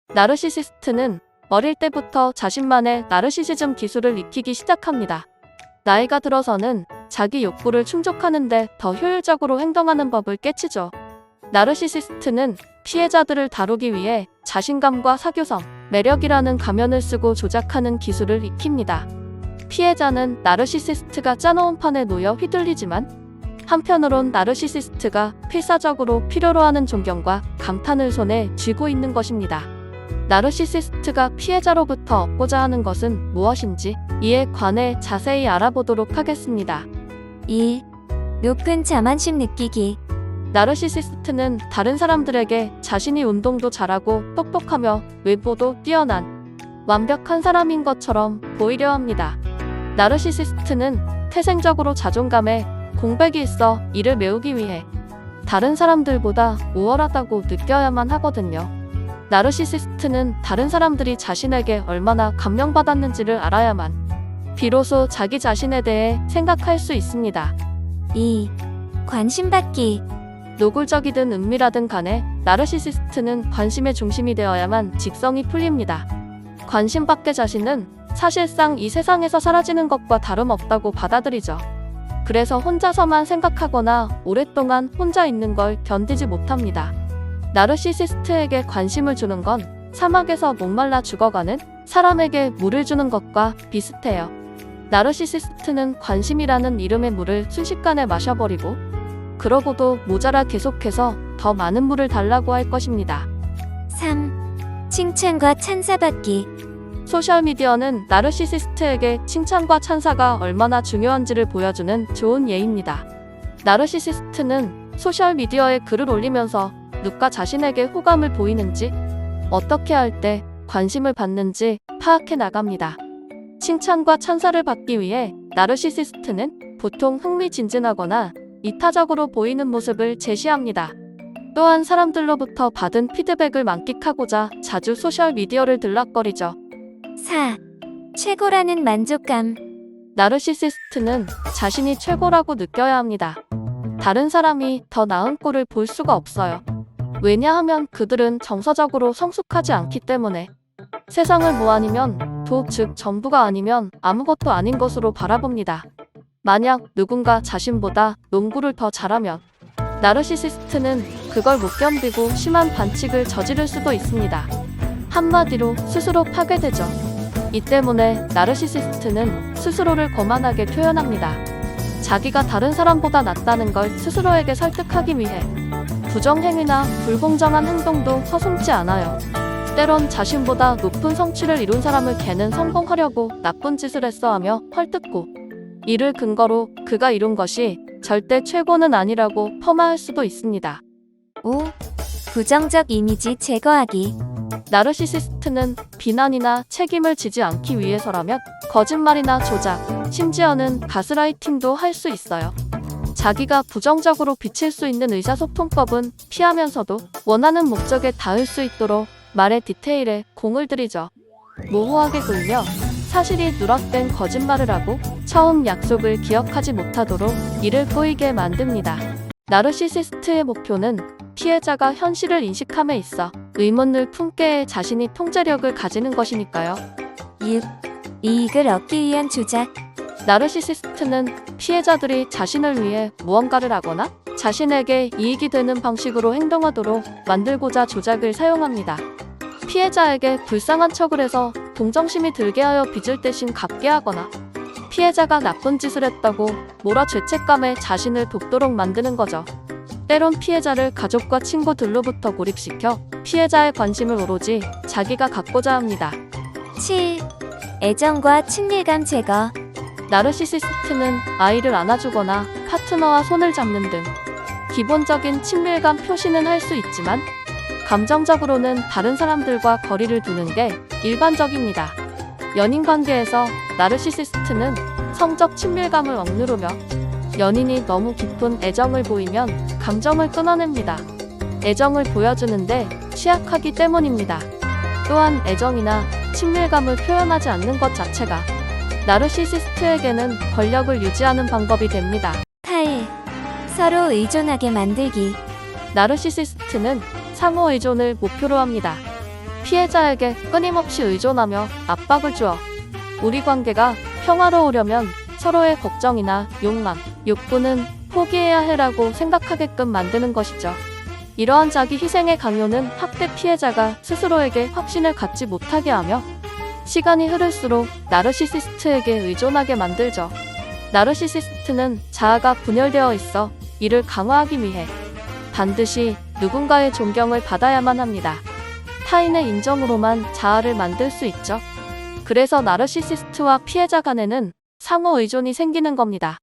나르시시스트는 어릴 때부터 자신만의 나르시시즘 기술을 익히기 시작합니다. 나이가 들어서는 자기 욕구를 충족하는데 더 효율적으로 행동하는 법을 깨치죠. 나르시시스트는 피해자들을 다루기 위해 자신감과 사교성, 매력이라는 가면을 쓰고 조작하는 기술을 익힙니다. 피해자는 나르시시스트가 짜놓은 판에 놓여 휘둘리지만 한편으론 나르시시스트가 필사적으로 필요로 하는 존경과 감탄을 손에 쥐고 있는 것입니다. 나르시시스트가 피해자로부터 얻고자 하는 것은 무엇인지 이에 관해 자세히 알아보도록 하겠습니다. 1. 높은 자만심 느끼기. 나르시시스트는 다른 사람들에게 자신이 운동도 잘하고 똑똑하며 외모도 뛰어난 완벽한 사람인 것처럼 보이려 합니다. 나르시시스트는 태생적으로 자존감에 공백이 있어 이를 메우기 위해 다른 사람들보다 우월하다고 느껴야만 하거든요. 나르시시스트는 다른 사람들이 자신에게 얼마나 감명받았는지를 알아야만 비로소 자기 자신에 대해 생각할 수 있습니다. 2. 관심받기. 노골적이든 은밀하든 간에 나르시시스트는 관심의 중심이 되어야만 직성이 풀립니다. 관심받게 자신은 사실상 이 세상에서 사라지는 것과 다름없다고 받아들이죠. 그래서 혼자서만 생각하거나 오랫동안 혼자 있는 걸 견디지 못합니다. 나르시시스트에게 관심을 주는 건 사막에서 목말라 죽어가는 사람에게 물을 주는 것과 비슷해요. 나르시시스트는 관심이라는 이름의 물을 순식간에 마셔버리고 그러고도 모자라 계속해서 더 많은 물을 달라고 할 것입니다. 3. 칭찬과 찬사받기. 소셜미디어는 나르시시스트에게 칭찬과 찬사가 얼마나 중요한지를 보여주는 좋은 예입니다. 나르시시스트는 소셜미디어에 글을 올리면서 누가 자신에게 호감을 보이는지, 어떻게 할 때 관심을 받는지 파악해 나갑니다. 칭찬과 찬사를 받기 위해 나르시시스트는 보통 흥미진진하거나 이타적으로 보이는 모습을 제시합니다. 또한 사람들로부터 받은 피드백을 만끽하고자 자주 소셜미디어를 들락거리죠. 4. 최고라는 만족감. 나르시시스트는 자신이 최고라고 느껴야 합니다. 다른 사람이 더 나은 꼴을 볼 수가 없어요. 왜냐하면 그들은 정서적으로 성숙하지 않기 때문에 세상을 뭐 아니면 도, 즉 전부가 아니면 아무것도 아닌 것으로 바라봅니다. 만약 누군가 자신보다 농구를 더 잘하면 나르시시스트는 그걸 못 견디고 심한 반칙을 저지를 수도 있습니다. 한마디로 스스로 파괴되죠. 이 때문에 나르시시스트는 스스로를 거만하게 표현합니다. 자기가 다른 사람보다 낫다는 걸 스스로에게 설득하기 위해 부정행위나 불공정한 행동도 서슴지 않아요. 때론 자신보다 높은 성취를 이룬 사람을 걔는 성공하려고 나쁜 짓을 했어 하며 헐뜯고 이를 근거로 그가 이룬 것이 절대 최고는 아니라고 폄하할 수도 있습니다. 5. 부정적 이미지 제거하기. 나르시시스트는 비난이나 책임을 지지 않기 위해서라면 거짓말이나 조작, 심지어는 가스라이팅도 할 수 있어요. 자기가 부정적으로 비칠 수 있는 의사소통법은 피하면서도 원하는 목적에 닿을 수 있도록 말의 디테일에 공을 들이죠. 모호하게 굴며 사실이 누락된 거짓말을 하고 처음 약속을 기억하지 못하도록 이를 꼬이게 만듭니다. 나르시시스트의 목표는 피해자가 현실을 인식함에 있어 의문을 품게 해 자신이 통제력을 가지는 것이니까요. 6. 이익을 얻기 위한 조작. 나르시시스트는 피해자들이 자신을 위해 무언가를 하거나 자신에게 이익이 되는 방식으로 행동하도록 만들고자 조작을 사용합니다. 피해자에게 불쌍한 척을 해서 동정심이 들게 하여 빚을 대신 갚게 하거나 피해자가 나쁜 짓을 했다고 몰아 죄책감에 자신을 돕도록 만드는 거죠. 때론 피해자를 가족과 친구들로부터 고립시켜 피해자의 관심을 오로지 자기가 갖고자 합니다. 7. 애정과 친밀감 제거. 나르시시스트는 아이를 안아주거나 파트너와 손을 잡는 등 기본적인 친밀감 표시는 할 수 있지만 감정적으로는 다른 사람들과 거리를 두는 게 일반적입니다. 연인 관계에서 나르시시스트는 성적 친밀감을 억누르며 연인이 너무 깊은 애정을 보이면 감정을 끊어냅니다. 애정을 보여주는데 취약하기 때문입니다. 또한 애정이나 친밀감을 표현하지 않는 것 자체가 나르시시스트에게는 권력을 유지하는 방법이 됩니다. 8. 서로 의존하게 만들기. 나르시시스트는 상호 의존을 목표로 합니다. 피해자에게 끊임없이 의존하며 압박을 주어 우리 관계가 평화로우려면 서로의 걱정이나 욕망, 욕구는 포기해야 해라고 생각하게끔 만드는 것이죠. 이러한 자기 희생의 강요는 학대 피해자가 스스로에게 확신을 갖지 못하게 하며 시간이 흐를수록 나르시시스트에게 의존하게 만들죠. 나르시시스트는 자아가 분열되어 있어 이를 강화하기 위해 반드시 누군가의 존경을 받아야만 합니다. 타인의 인정으로만 자아를 만들 수 있죠. 그래서 나르시시스트와 피해자 간에는 상호 의존이 생기는 겁니다.